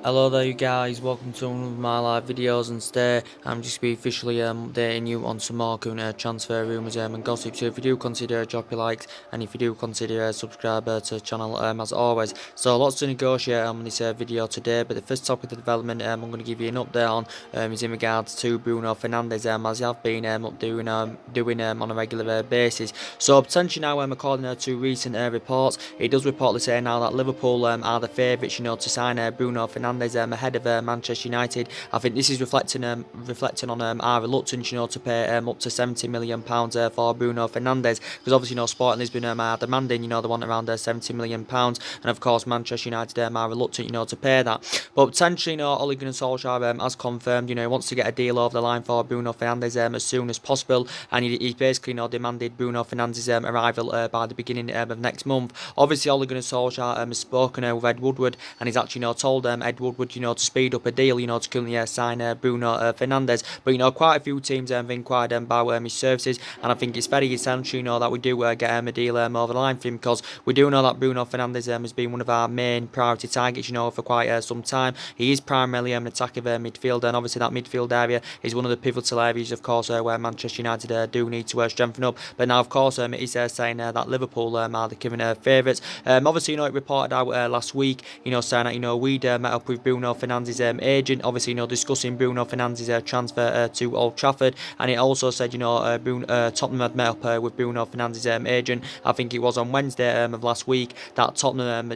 Hello there you guys, welcome to one of my live videos, and today I'm just be officially updating you on some more current transfer rumours and gossip. So if you do consider drop your likes, and if you do consider subscribe to the channel as always. So lots to negotiate on this video today, but the first topic of development I'm going to give you an update on is in regards to Bruno Fernandes, as he have been doing on a regular basis. So potentially now according to recent reports, it does reportedly say now that Liverpool are the favourites to sign Bruno Fernandes ahead of Manchester United. I think this is reflecting on our reluctance, to pay up to £70 million for Bruno Fernandes, because obviously, Sporting Lisbon are demanding, they want around £70 million, and of course Manchester United are reluctant, to pay that. But potentially, Ole Gunnar Solskjaer has confirmed, he wants to get a deal over the line for Bruno Fernandes as soon as possible, and he's basically, demanded Bruno Fernandes' arrival by the beginning of next month. Obviously, Ole Gunnar Solskjaer has spoken with Ed Woodward, and he's actually, told Ed Woodward, to speed up a deal, to currently sign Bruno Fernandes. But quite a few teams have inquired about his services, and I think it's very essential, that we do get a deal over the line for him, because we do know that Bruno Fernandes has been one of our main priority targets, for quite some time. He is primarily an attacking midfielder, and obviously that midfield area is one of the pivotal areas, of course, where Manchester United do need to strengthen up. But now, of course, it is saying that Liverpool are the current favourites. Obviously, it reported out last week, saying that we'd met up with Bruno Fernandes' agent, obviously, discussing Bruno Fernandes' transfer to Old Trafford, and it also said, Tottenham had met up with Bruno Fernandes' agent. I think it was on Wednesday of last week that Tottenham,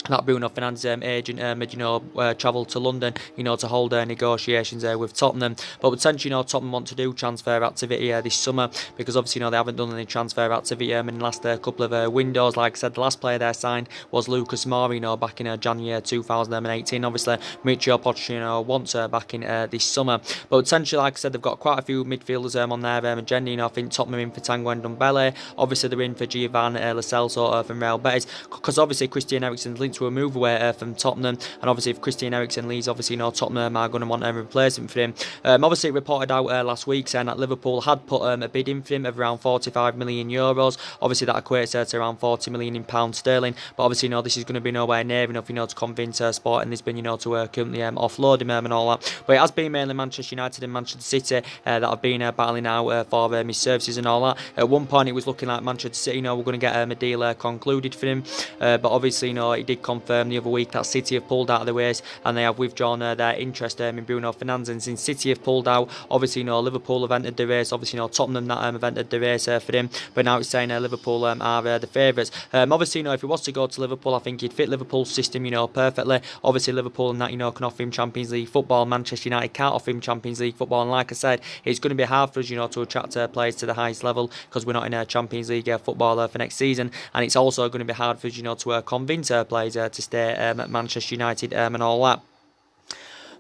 that Bruno Fernandes' agent travelled to London, to hold negotiations with Tottenham. But potentially, Tottenham want to do transfer activity this summer, because obviously, they haven't done any transfer activity in the last couple of windows. Like I said, the last player they signed was Lucas Moura, back in January 2018. Obviously, Mauricio Pochettino wants back in this summer. But potentially, like I said, they've got quite a few midfielders on their agenda. I think Tottenham are in for Tanguy Ndombele. Obviously, they're in for Giovanni Lo Celso from Real Betis, because obviously Christian Eriksen's linked to a move away from Tottenham, and obviously if Christian Eriksen leaves, obviously Tottenham are going to want a replacement for him. Obviously it reported out last week saying that Liverpool had put a bid in for him of around €45 million. Obviously that equates to around £40 million in pounds sterling, but obviously this is going to be nowhere near enough to convince Sporting Lisbon to currently offload him and all that. But it has been mainly Manchester United and Manchester City that have been battling out for his services and all that. At one point it was looking like Manchester City were going to get a deal concluded for him, but obviously it did confirm the other week that City have pulled out of the race, and they have withdrawn their interest in Bruno Fernandes. And since City have pulled out, obviously Liverpool have entered the race. Obviously Tottenham that have entered the race for him, but now it's saying Liverpool are the favourites. Obviously if he was to go to Liverpool, I think he'd fit Liverpool's system perfectly. Obviously Liverpool and that can offer him Champions League football. Manchester United can't offer him Champions League football, and like I said, it's going to be hard for us to attract players to the highest level, because we're not in a Champions League football for next season, and it's also going to be hard for us to convince players to stay at Manchester United and all that.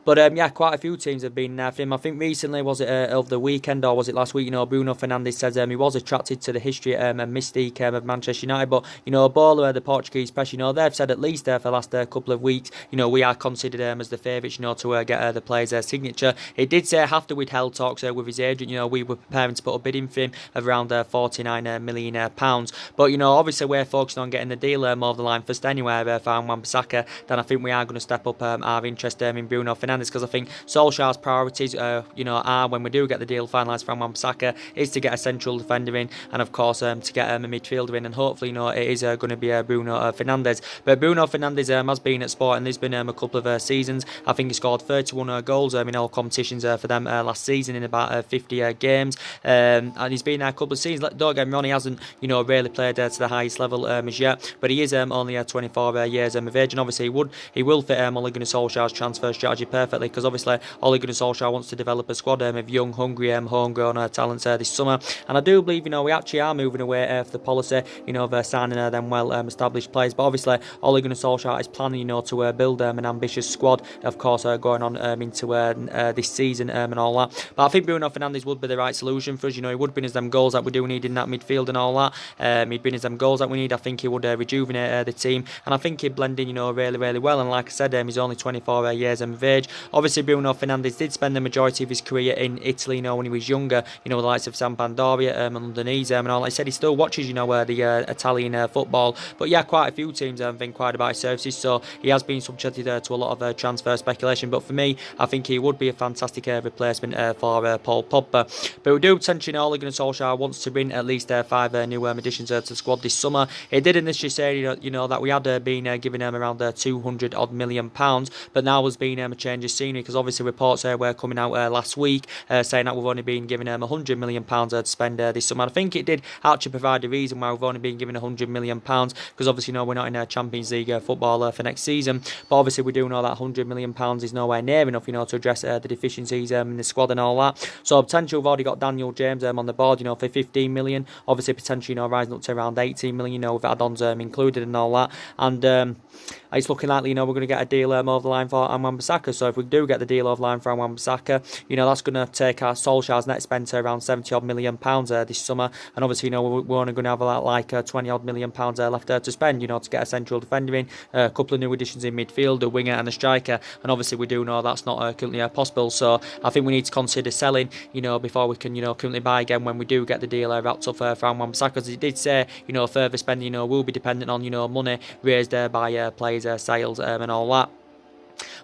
But yeah, quite a few teams have been there for him. I think recently, was it over the weekend or was it last week, Bruno Fernandes says he was attracted to the history and mystique of Manchester United. But, Bola, the Portuguese press, they've said at least for the last couple of weeks, we are considered as the favourites, to get the player's signature. It did say after we'd held talks with his agent, we were preparing to put a bid in for him of around £49 million. But, obviously we're focused on getting the deal over the line first anyway for Wan-Bissaka. Then I think we are going to step up our interest in Bruno Fernandes, because I think Solskjaer's priorities, are when we do get the deal finalised from Wan-Bissaka, is to get a central defender in, and of course to get a midfielder in, and hopefully it is going to be Bruno Fernandes. But Bruno Fernandes has been at Sporting Lisbon a couple of seasons. I think he scored 31 goals in all competitions for them last season in about 50 games, and he's been there a couple of seasons. Don't get me wrong, he hasn't really played to the highest level as yet, but he is only 24 years of age, and obviously he will fit Ole Gunnar Solskjaer's transfer strategy perfectly, because obviously Ole Gunnar Solskjaer wants to develop a squad of young, hungry, homegrown talents this summer, and I do believe we actually are moving away from the policy of signing them well-established players. But obviously Ole Gunnar Solskjaer is planning to build an ambitious squad, of course, going on into this season and all that. But I think Bruno Fernandes would be the right solution for us. He would bring us them goals that we do need in that midfield and all that. He'd bring us them goals that we need. I think he would rejuvenate the team, and I think he'd blend in really, really well. And like I said, he's only 24 years of age, Obviously, Bruno Fernandes did spend the majority of his career in Italy, when he was younger, the likes of Sampdoria and Udinese, and all. Like I said, he still watches, the Italian football. But yeah, quite a few teams have inquired about his services, so he has been subjected to a lot of transfer speculation. But for me, I think he would be a fantastic replacement for Paul Pogba. But we do potentially know Ole Gunnar Solskjaer wants to bring at least 5 new additions to the squad this summer. He did initially say, that we had been giving him around 200 odd million pounds, but now there's been a change of scenery, because obviously reports were coming out last week saying that we've only been giving him 100 million pounds to spend this summer. I think it did actually provide a reason why we've only been given 100 million pounds, because obviously we're not in a Champions League football for next season. But obviously we do know that 100 million pounds is nowhere near enough, to address the deficiencies in the squad and all that. So potentially we've already got Daniel James on the board, for 15 million. Obviously potentially rising up to around 18 million, with add-ons included and all that. And it's looking likely, we're going to get a deal over the line for Wan-Bissaka. So if we do get the deal over the line for Wan-Bissaka, that's going to take our Solskjaer's net spend to around 70 odd million pounds this summer. And obviously, we're only going to have like 20 odd million pounds left to spend, to get a central defender in, a couple of new additions in midfield, a winger and a striker. And obviously, we do know that's not currently possible. So I think we need to consider selling, before we can, currently buy again when we do get the deal wrapped up for Wan-Bissaka. Because he did say, further spending, will be dependent on, money raised by players' sales and all that.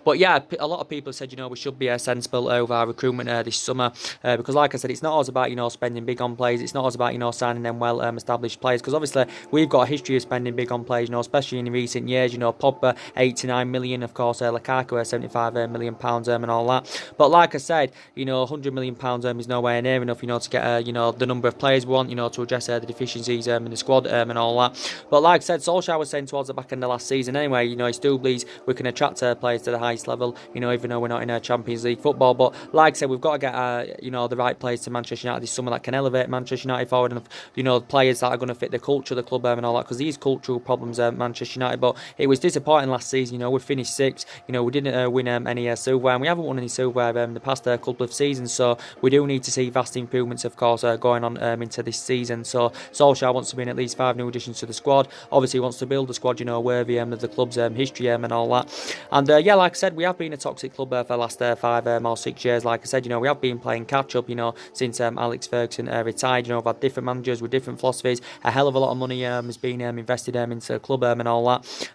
But yeah, a lot of people said, we should be sensible over our recruitment this summer, because like I said, it's not always about, spending big on players. It's not always about, signing them well established players, because obviously we've got a history of spending big on players, especially in recent years. Pogba 89 million, of course, Lukaku 75 million pounds and all that. But like I said, 100 million pounds is nowhere near enough, to get the number of players we want, to address the deficiencies in the squad and all that. But like I said, Solskjaer was saying towards the back end of last season anyway, he still believes we can attract players to the highest level, even though we're not in a Champions League football. But like I said, we've got to get the right players to Manchester United this summer that can elevate Manchester United forward, and players that are going to fit the culture of the club and all that, because these cultural problems at Manchester United. But it was disappointing last season. We finished 6th. We didn't win any silverware, and we haven't won any silverware in the past couple of seasons. So we do need to see vast improvements, of course, going on into this season. So Solskjaer wants to bring at least 5 new additions to the squad. Obviously, he wants to build a squad, worthy of the club's history and all that. And yeah, like I said, we have been a toxic club for the last 5 or 6 years. Like I said, we have been playing catch up, since Alex Ferguson retired. We've had different managers with different philosophies. A hell of a lot of money has been invested into the club and all that.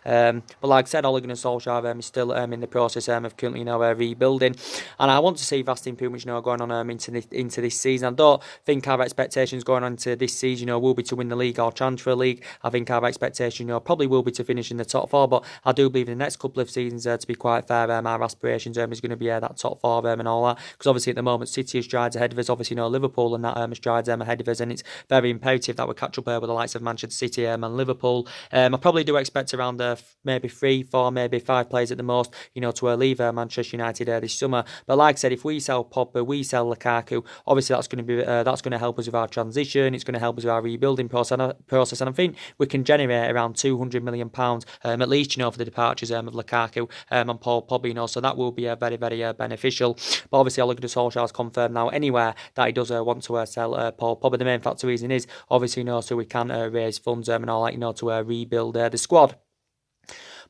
But like I said, Ole Gunnar Solskjaer is still in the process of currently rebuilding, and I want to see vast improvements going on into this season. I don't think our expectations going on into this season will be to win the league or transfer league. I think our expectation probably will be to finish in the top 4, but I do believe in the next couple of seasons, to be quite fair, our aspirations is going to be that top 4 and all that, because obviously at the moment City is strides ahead of us, obviously Liverpool and that strides ahead of us, and it's very imperative that we catch up with the likes of Manchester City and Liverpool. I probably do expect around maybe 3, 4, maybe 5 players at the most, to leave Manchester United this summer. But like I said, if we sell Pogba, we sell Lukaku, obviously that's going to help us with our transition. It's going to help us with our rebuilding process, and I think we can generate around 200 million pounds at least, for the departures of Lukaku and Paul Pogba, so that will be very, very beneficial. But obviously, Ole Gunnar Solskjaer has confirmed now anywhere that he does want to sell Paul Pogba. The main factor reason is obviously, so we can raise funds and all that, to rebuild the squad.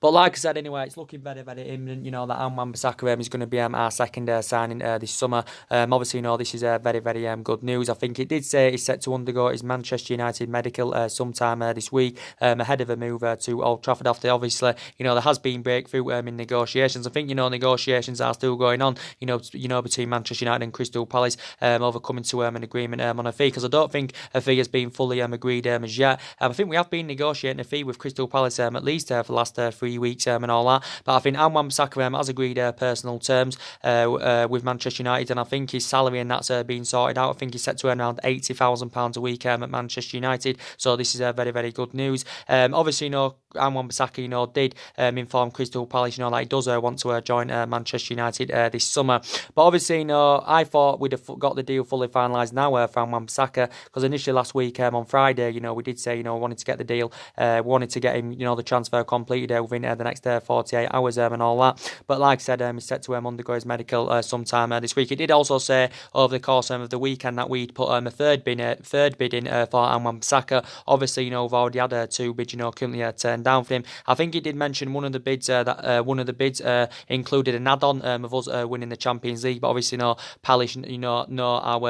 But like I said, anyway, it's looking very, very imminent, that Wan-Bissaka is going to be our second signing this summer. Obviously, this is very, very good news. I think it did say he's set to undergo his Manchester United medical sometime this week, ahead of a move to Old Trafford. After, obviously, there has been breakthrough in negotiations. I think, negotiations are still going on, between Manchester United and Crystal Palace over coming to an agreement on a fee, because I don't think a fee has been fully agreed as yet. I think we have been negotiating a fee with Crystal Palace at least for the last 3 weeks and all that. But I think Wan-Bissaka has agreed personal terms with Manchester United, and I think his salary and that's been sorted out. I think he's set to earn around £80,000 a week at Manchester United. So this is very, very good news. Obviously, Wan-Bissaka, did inform Crystal Palace, that he does want to join Manchester United this summer. But obviously, I thought we'd have got the deal fully finalised now from Wan-Bissaka, because initially last week on Friday, we did say, we wanted to get the deal, we wanted to get him, the transfer completed within within the next 48 hours and all that. But like I said, he's set to undergo his medical sometime this week. He did also say over the course of the weekend that we'd put a third bid in for Wan-Bissaka. Obviously, we've already had 2 bids, currently turned down for him. I think he did mention one of the bids included an add-on of us winning the Champions League, but obviously, Palace, how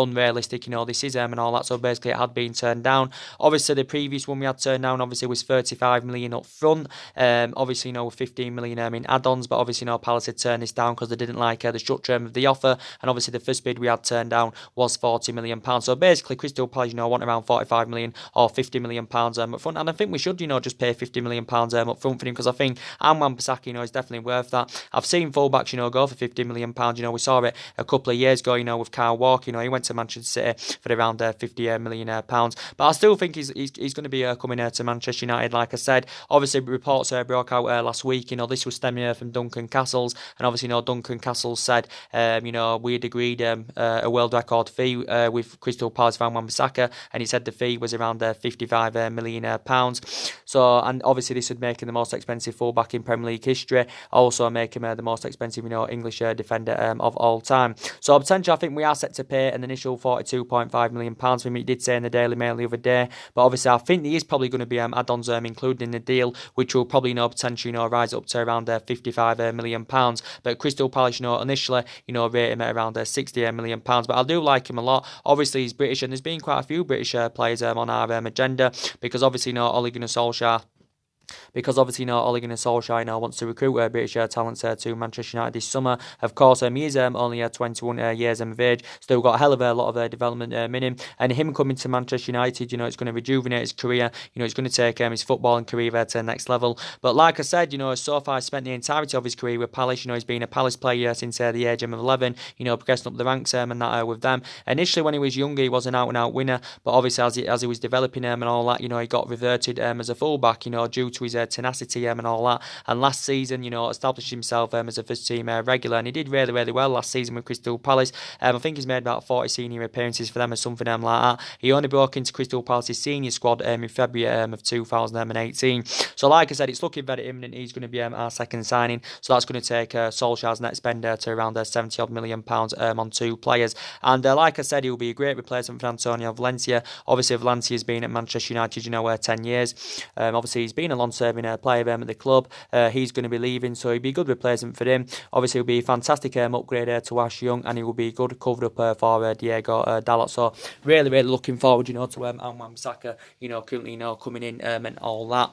unrealistic, this is and all that. So basically, it had been turned down. Obviously, the previous one we had turned down, obviously, was 35 million up front. Obviously, 15 million in add-ons, but obviously, Palace had turned this down because they didn't like the structure of the offer. And obviously, the first bid we had turned down was 40 million pounds. So basically, Crystal Palace, want around 45 million or 50 million pounds up front. And I think we should, just pay 50 million pounds up front for him, because I think Wan-Bissaka, is definitely worth that. I've seen fullbacks, go for 50 million pounds. We saw it a couple of years ago, with Kyle Walker. He went to Manchester City for around 50 million pounds. But I still think he's going to be coming to Manchester United. Like I said, obviously reports broke out last week. This was stemming from Duncan Castles, and obviously, Duncan Castles said, we had agreed a world record fee with Crystal Palace for Wan-Bissaka, and he said the fee was around 55 million pounds. So, and obviously, this would make him the most expensive fullback in Premier League history. Also, make him the most expensive, English defender of all time. So, potentially, I think we are set to pay an initial 42.5 million pounds for him. He did say in the Daily Mail the other day, but obviously, I think there is probably going to be add-ons included in the deal, which will probably potentially rise up to around 55 million pounds. But Crystal Palace, initially, rate him at around 60 million pounds. But I do like him a lot. Obviously, he's British, and there's been quite a few British players on our agenda, because obviously, Ole Gunnar Solskjaer wants to recruit British talents to Manchester United this summer. Of course, he is only 21 years of age, still got a hell of a lot of development in him. And him coming to Manchester United, it's going to rejuvenate his career. It's going to take his footballing career to the next level. But like I said, so far he's spent the entirety of his career with Palace. He's been a Palace player since the age of 11. Progressing up the ranks and that with them. Initially, when he was younger, he was an out-and-out winner. But obviously, as he was developing and all that, he got reverted as a fullback. Due to his tenacity and all that. And last season, established himself as a first-team regular, and he did really, really well last season with Crystal Palace. I think he's made about 40 senior appearances for them or something like that. He only broke into Crystal Palace's senior squad in February of 2018. So, like I said, it's looking very imminent. He's going to be our second signing. So that's going to take Solskjaer's net spend to around 70 odd million pounds on 2 players. And like I said, he'll be a great replacement for Antonio Valencia. Obviously, Valencia's been at Manchester United, 10 years. Obviously, he's been a long-serving player at the club. He's going to be leaving, so he'll be a good replacement for him. Obviously, he'll be a fantastic upgrade to Ash Young, and he will be good covered up for Diego Dalot. So really, really looking forward, to Wan-Bissaka, currently, coming in and all that.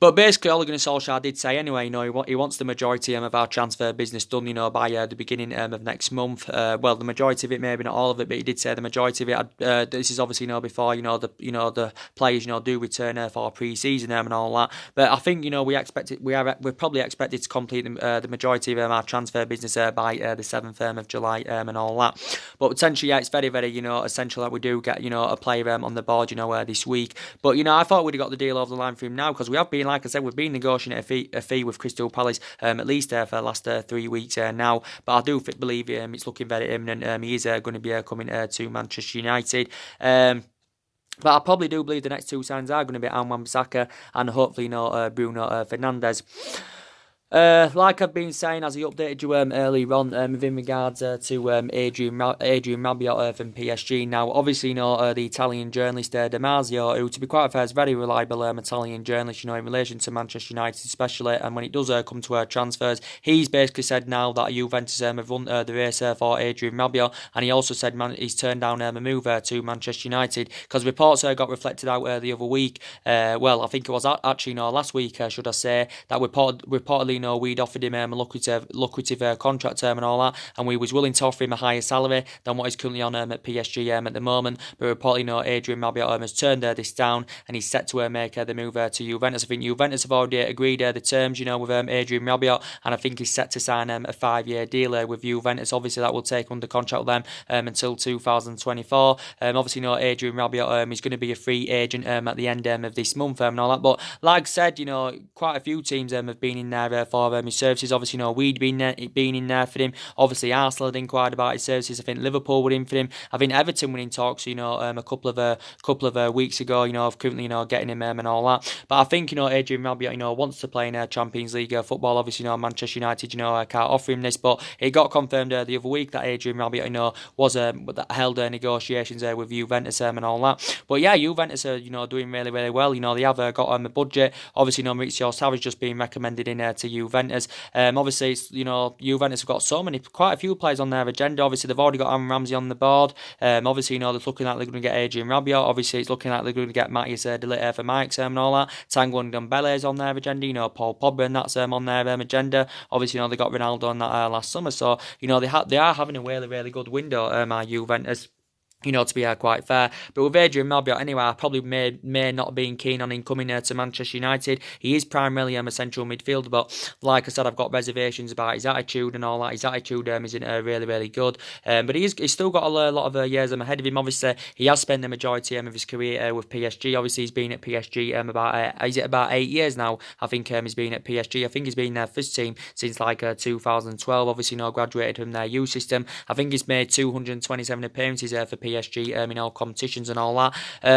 But basically, Ole Gunnar Solskjaer did say anyway, he wants the majority of our transfer business done, by the beginning of next month. Well, the majority of it, maybe not all of it, but he did say the majority of it. This is obviously, before, the players, do return for pre-season and all that. But I think, we're probably expected to complete the majority of our transfer business by the 7th of July and all that. But potentially, it's very, very, essential that we do get, a player on the board, this week. But, I thought we'd have got the deal over the line for him now, because we have been, like I said, we've been negotiating a fee with Crystal Palace at least for the last 3 weeks now. But I do believe it's looking very imminent. He is going to be coming to Manchester United. But I probably do believe the next 2 signs are going to be Wan-Bissaka and hopefully Bruno Fernandes. Like I've been saying, as he updated you earlier on, within regards to Adrian Rabiot from PSG. Now, obviously, the Italian journalist Damasio, who, to be quite fair, is a very reliable Italian journalist, in relation to Manchester United especially, and when it does come to transfers, he's basically said now that Juventus have run the race for Adrian Rabiot, and he also said he's turned down a move to Manchester United, because reports got reflected out the other week, well, I think it was actually last week, should I say, that reportedly we'd offered him a lucrative contract term and all that, and we was willing to offer him a higher salary than what he's currently on at PSG at the moment. But reportedly, Adrian Rabiot has turned this down, and he's set to make the move to Juventus. I think Juventus have already agreed the terms, with Adrian Rabiot, and I think he's set to sign a 5-year deal with Juventus. Obviously, that will take under contract with them until 2024. Obviously, Adrian Rabiot is going to be a free agent at the end of this month and all that. But like I said, quite a few teams have been in there for his services. Obviously, we'd been in there for him. Obviously, Arsenal had inquired about his services. I think Liverpool were in for him. I think Everton were in talks, a couple of weeks ago, of currently, getting him and all that. But I think, Adrian Rabiot, wants to play in Champions League football. Obviously, Manchester United, can't offer him this, but it got confirmed the other week that Adrian Rabiot, was held negotiations with Juventus and all that. But yeah, Juventus are, doing really, really well. They have got a budget. Obviously, Maurizio Sarri's just been recommended in to Juventus. Obviously, it's, Juventus have got quite a few players on their agenda. Obviously, they've already got Aaron Ramsey on the board. Obviously, they're looking like they're going to get Adrian Rabiot. Obviously, it's looking like they're going to get Matthias de Ligt for Mike's and all that. Tanguy Ndombele is on their agenda. Paul Pogba and that's on their agenda. Obviously, they got Ronaldo on that last summer. So, they are having a really, really good window, Juventus. To be quite fair. But with Adrian Rabiot, anyway, I probably may not been keen on him coming to Manchester United. He is primarily a central midfielder, but like I said, I've got reservations about his attitude and all that. His attitude isn't really, really good. But he's still got a lot of years ahead of him. Obviously, he has spent the majority of his career with PSG. Obviously, he's been at PSG about 8 years now. I think he's been at PSG. I think he's been their first team since 2012. Obviously, graduated from their youth system. I think he's made 227 appearances for PSG in all competitions and all that.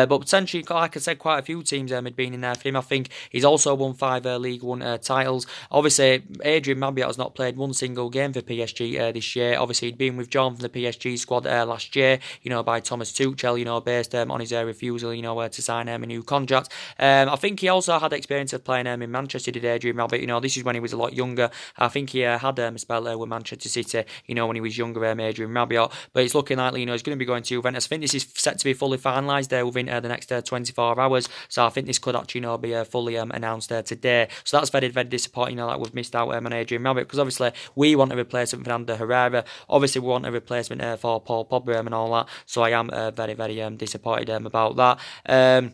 But potentially, like I said, quite a few teams had been in there for him. I think he's also won 5 League One titles. Obviously, Adrian Rabiot has not played one single game for PSG this year. Obviously, he'd been withdrawn from the PSG squad last year, by Thomas Tuchel, based on his refusal, to sign a new contract. I think he also had experience of playing in Manchester, did Adrian Rabiot. This is when he was a lot younger. I think he had a spell with Manchester City, when he was younger, Adrian Rabiot. But it's looking like, he's going to be going to Juventus. I think this is set to be fully finalised within the next 24 hours. So I think this could actually be fully announced today. So that's very, very disappointing that we've missed out on Adrian Rabiot, because obviously we want a replacement for Fernando Herrera. Obviously we want a replacement for Paul Pogba and all that. So I am very, very disappointed about that.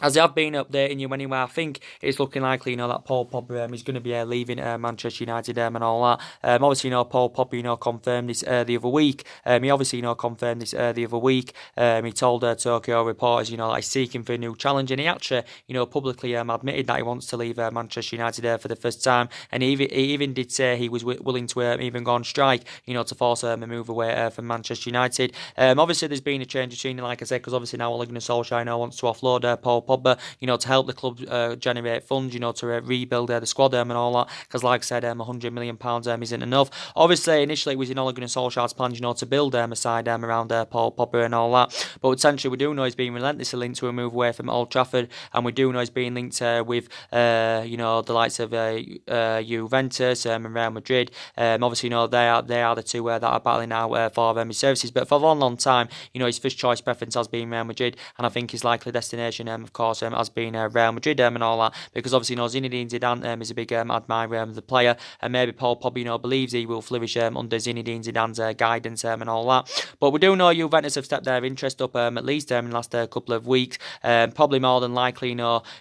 As they have been updating you anyway, I think it's looking likely, that Paul Pogba is going to be leaving Manchester United and all that. Obviously, Paul Pogba, confirmed this the other week. He obviously, confirmed this the other week. He told Tokyo reporters, that he's seeking for a new challenge, and he actually, publicly admitted that he wants to leave Manchester United for the first time, and he even did say he was willing to even go on strike, to force a move away from Manchester United. Obviously, there's been a change of scene, like I said, because obviously now Ole Gunnar Solskjaer wants to offload Paul Pogba, to help the club generate funds, to rebuild the squad and all that. Because, like I said, £100 million isn't enough. Obviously, initially it was in Ole Gunnar Solskjaer's plans, to build a side around Paul Pogba and all that. But essentially, we do know he's being relentlessly linked to a move away from Old Trafford, and we do know he's being linked with, the likes of Juventus and Real Madrid. Obviously, they are the two that are battling now for his services. But for a long, long time, his first choice preference has been Real Madrid, and I think his likely destination, of course, has been Real Madrid and all that, because obviously Zinedine Zidane is a big admirer of the player, and maybe Paul Pogba believes he will flourish under Zinedine Zidane's guidance and all that. But we do know Juventus have stepped their interest up at least in the last couple of weeks. Probably more than likely,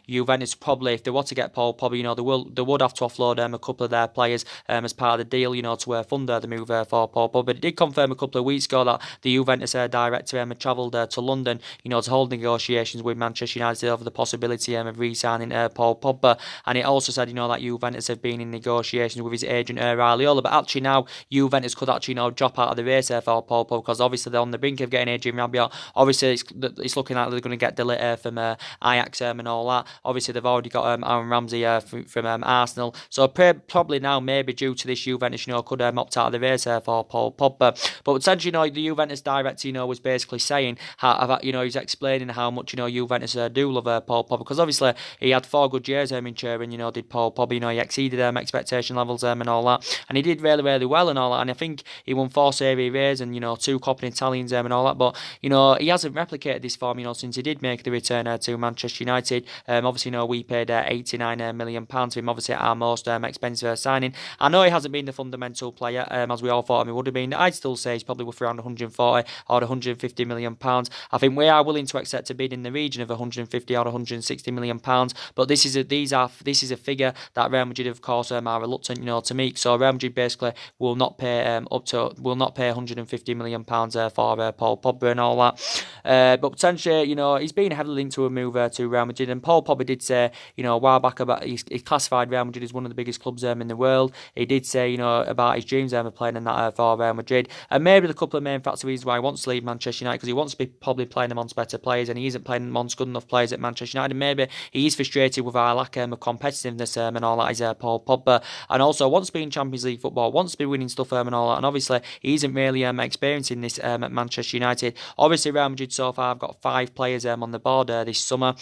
Juventus probably, if they were to get Paul Pogba, they would have to offload a couple of their players as part of the deal, to fund the move for Paul Pogba. But it did confirm a couple of weeks ago that the Juventus director had travelled to London, to hold negotiations with Manchester United over the possibility of re-signing Paul Pogba, and it also said that Juventus have been in negotiations with his agent Raiola, but actually now Juventus could actually drop out of the race for Paul Pogba, because obviously they're on the brink of getting Adrian Rabiot. Obviously it's looking like they're going to get de Ligt from Ajax and all that. Obviously they've already got Aaron Ramsey from Arsenal, so probably now maybe due to this Juventus could opt out of the race for Paul Pogba. But essentially the Juventus director was basically saying how he's explaining how much Juventus do love Paul Pogba, because obviously he had 4 good years in Turin, did Paul Pogba, he exceeded expectation levels and all that, and he did really, really well and all that, and I think he won 4 Serie A's and 2 Coppa Italians and all that, but he hasn't replicated this form since he did make the return to Manchester United. Obviously we paid £89 million for him, obviously our most expensive signing. I know he hasn't been the fundamental player as we all thought he would have been. I'd still say he's probably worth around 140 or £150 million. I think we are willing to accept a bid in the region of £150 150 or 160 million pounds. But this is a figure that Real Madrid, of course, are reluctant, to meet. So Real Madrid basically will not pay 150 million pounds for Paul Pogba and all that. But potentially, he's been heavily linked to a move to Real Madrid. And Paul Pogba did say, a while back about he classified Real Madrid as one of the biggest clubs in the world. He did say, about his dreams of playing in that for Real Madrid. And maybe the couple of main factors reasons why he wants to leave Manchester United, because he wants to be probably playing amongst better players, and he isn't playing amongst good enough players at Manchester United. And maybe he is frustrated with our lack of competitiveness and all that. Is Paul Pogba, and also wants to be in Champions League football, wants to be winning stuff and all that. And obviously he isn't really experiencing this at Manchester United. Obviously Real Madrid so far have got 5 players on the board this summer.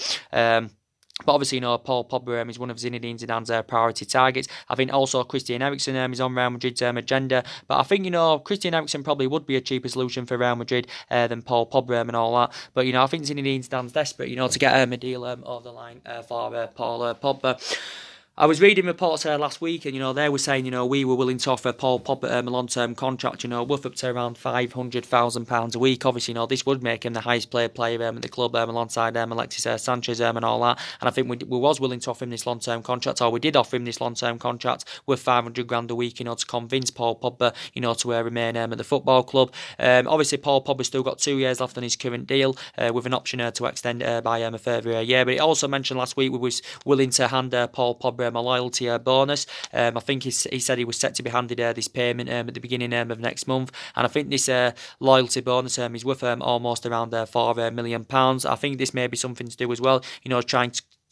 But obviously, Paul Pogba is one of Zinedine Zidane's priority targets. I think also Christian Eriksen is on Real Madrid's agenda. But I think, Christian Eriksen probably would be a cheaper solution for Real Madrid than Paul Pogba and all that. But, I think Zinedine Zidane's desperate, to get a deal over the line for Paul Pogba. I was reading reports last week, and they were saying, we were willing to offer Paul Pogba a long-term contract, worth up to around £500,000 a week. Obviously, this would make him the highest paid player at the club, alongside Alexis Sanchez and all that. And I think we was willing to offer him this long-term contract, or we did offer him this long-term contract worth £500,000 a week, to convince Paul Pogba, to remain at the football club. Obviously, Paul Pogba's still got 2 years left on his current deal, with an option to extend by a further year. But he also mentioned last week we was willing to hand Paul Pogba a loyalty bonus. I think he said he was set to be handed this payment at the beginning of next month, and I think this loyalty bonus is worth almost around £4 million. I think this may be something to do as well,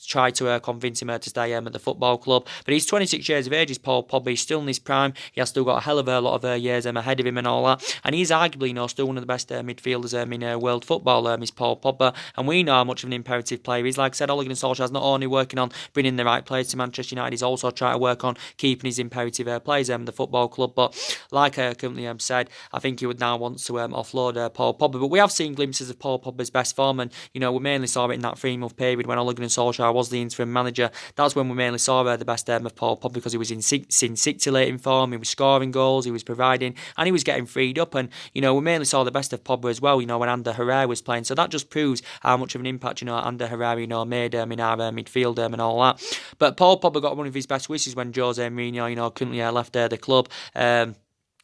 try to convince him to stay at the football club. But he's 26 years of age, he's Paul Pogba. He's still in his prime. He has still got a hell of a lot of years ahead of him and all that. And he's arguably, still one of the best midfielders in world football, is Paul Pogba. And we know how much of an imperative player he's. Like I said, Ole Gunnar Solskjaer is not only working on bringing the right players to Manchester United, he's also trying to work on keeping his imperative players in the football club. But like I currently said, I think he would now want to offload Paul Pogba. But we have seen glimpses of Paul Pogba's best form, and we mainly saw it in that 3-month period when Ole Gunnar Solskjaer was the interim manager. That's when we mainly saw the best of Paul Pogba, because he was in scintillating form, he was scoring goals, he was providing, and he was getting freed up. And we mainly saw the best of Pogba as well, when Ander Herrera was playing. So that just proves how much of an impact Ander Herrera made in our midfield and all that. But Paul Pogba got one of his best wishes when Jose Mourinho currently left the club.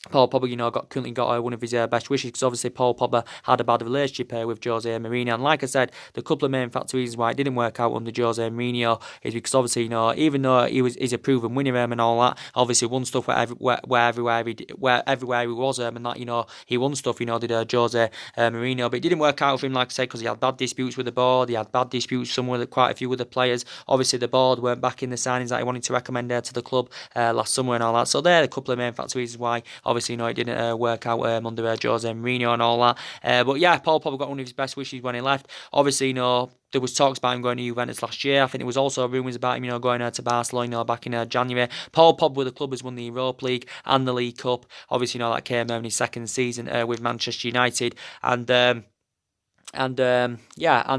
Paul Pogba, currently got one of his best wishes, because obviously Paul Pogba had a bad relationship with Jose Mourinho. And like I said, the couple of main factors why it didn't work out under Jose Mourinho is because obviously, even though he's a proven winner and all that, obviously won stuff everywhere he was, and that, he won stuff, did Jose Mourinho. But it didn't work out for him, like I said, because he had bad disputes with the board, he had bad disputes with quite a few other players. Obviously the board weren't backing the signings that he wanted to recommend to the club last summer and all that. So they're a couple of main factors why obviously, it didn't work out under Jose Mourinho and all that. But yeah, Paul Pogba got one of his best wishes when he left. Obviously, there was talks about him going to Juventus last year. I think there was also rumours about him, going to Barcelona, back in January. Paul Pogba, the club, has won the Europa League and the League Cup. Obviously, that came in his second season with Manchester United. And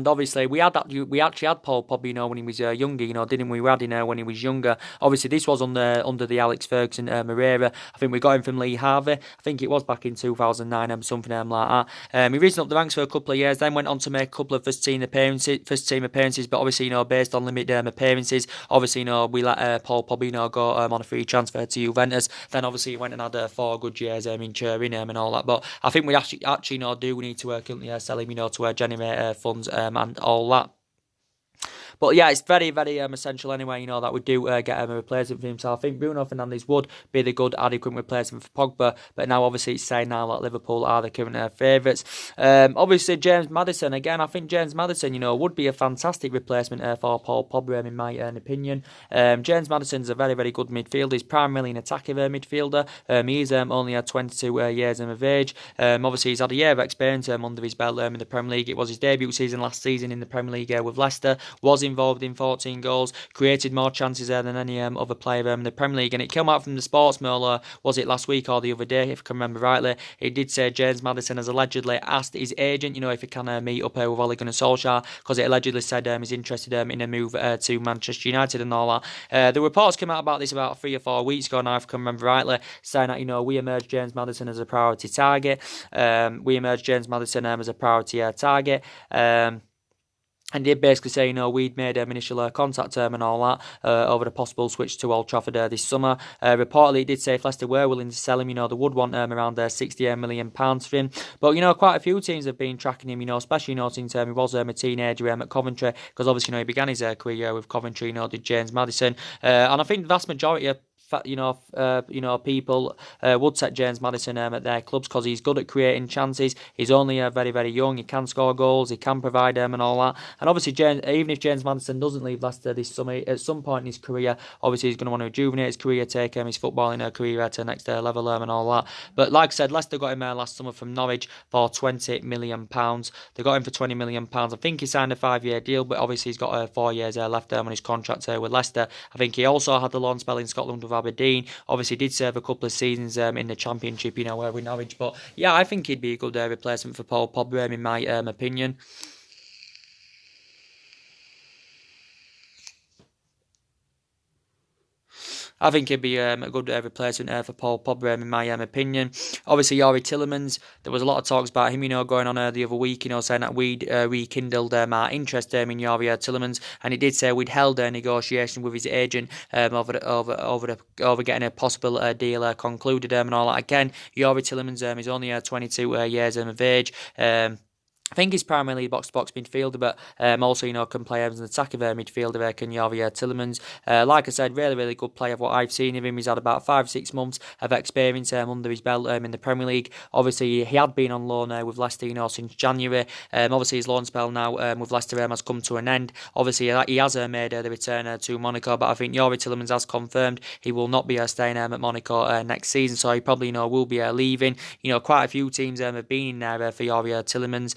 obviously we actually had Paul Pogba, when he was younger, didn't we? We had him when he was younger. Obviously this was under the Alex Ferguson era. I think we got him from Lee Harvey. I think it was back in 2009, something like that. He risen up the ranks for a couple of years, then went on to make a couple of first team appearances. But obviously, based on limited appearances, obviously, we let Paul Pogba go on a free transfer to Juventus. Then obviously he went and had 4 good years in Turin and all that. But I think we actually do need to currently sell him, to generate funds and all that. But yeah, it's very, very essential anyway, that we do get a replacement for him. So I think Bruno Fernandes would be the good, adequate replacement for Pogba. But now, obviously, it's saying now that Liverpool are the current favourites. Obviously, James Maddison, again, I think James Maddison, would be a fantastic replacement for Paul Pogba, in my opinion. James Maddison's a very, very good midfielder. He's primarily an attacking midfielder. He's only 22 years of age. Obviously, he's had a year of experience under his belt in the Premier League. It was his debut season last season in the Premier League with Leicester. Was involved in 14 goals, created more chances there than any other player in the Premier League. And it came out from the Sportsmail, was it last week or the other day, if I can remember rightly. It did say James Maddison has allegedly asked his agent, if he can meet up with Ole Gunnar Solskjaer, because it allegedly said he's interested in a move to Manchester United and all that. The reports came out about this about 3 or 4 weeks ago now, if I can remember rightly, saying that, we emerged James Maddison as a priority target. We emerged James Maddison as a priority target. and did basically say, we'd made initial contact and all that over the possible switch to Old Trafford this summer. Reportedly, it did say if Leicester were willing to sell him, they would want around £60 million for him. But, quite a few teams have been tracking him, especially, since he was a teenager at Coventry, because obviously, he began his career with Coventry, did James Maddison. And I think the vast majority of people would set James Maddison at their clubs because he's good at creating chances. He's only very, very young. He can score goals. He can provide them and all that. And obviously, even if James Maddison doesn't leave Leicester this summer, at some point in his career, obviously he's going to want to rejuvenate his career, take his footballing career to the next level and all that. But like I said, Leicester got him last summer from Norwich for £20 million. They got him for £20 million. I think he signed a 5-year deal, but obviously he's got 4 years left on his contract with Leicester. I think he also had the loan spell in Scotland with Aberdeen. Obviously did serve a couple of seasons in the Championship, with Norwich. But yeah, I think he'd be a good replacement for Paul Pogba in my opinion. I think he'd be a good replacement for Paul Pogba, in my opinion. Obviously, Youri Tielemans, there was a lot of talks about him, going on the other week, saying that we'd rekindled our interest in Youri Tielemans, and he did say we'd held a negotiation with his agent over getting a possible deal concluded and all that. Again, Youri Tielemans is only 22 years of age. I think he's primarily a box-to-box midfielder, but also, can play as an attacking midfielder, can Youri Tielemans. Like I said, really, really good player of what I've seen of him. He's had about 5-6 months of experience under his belt in the Premier League. Obviously, he had been on loan with Leicester, since January. Obviously, his loan spell now with Leicester has come to an end. Obviously, he has made the return to Monaco, but I think Youri Tielemans has confirmed he will not be staying at Monaco next season, so he probably, will be leaving. Quite a few teams have been in there for Youri Tielemans.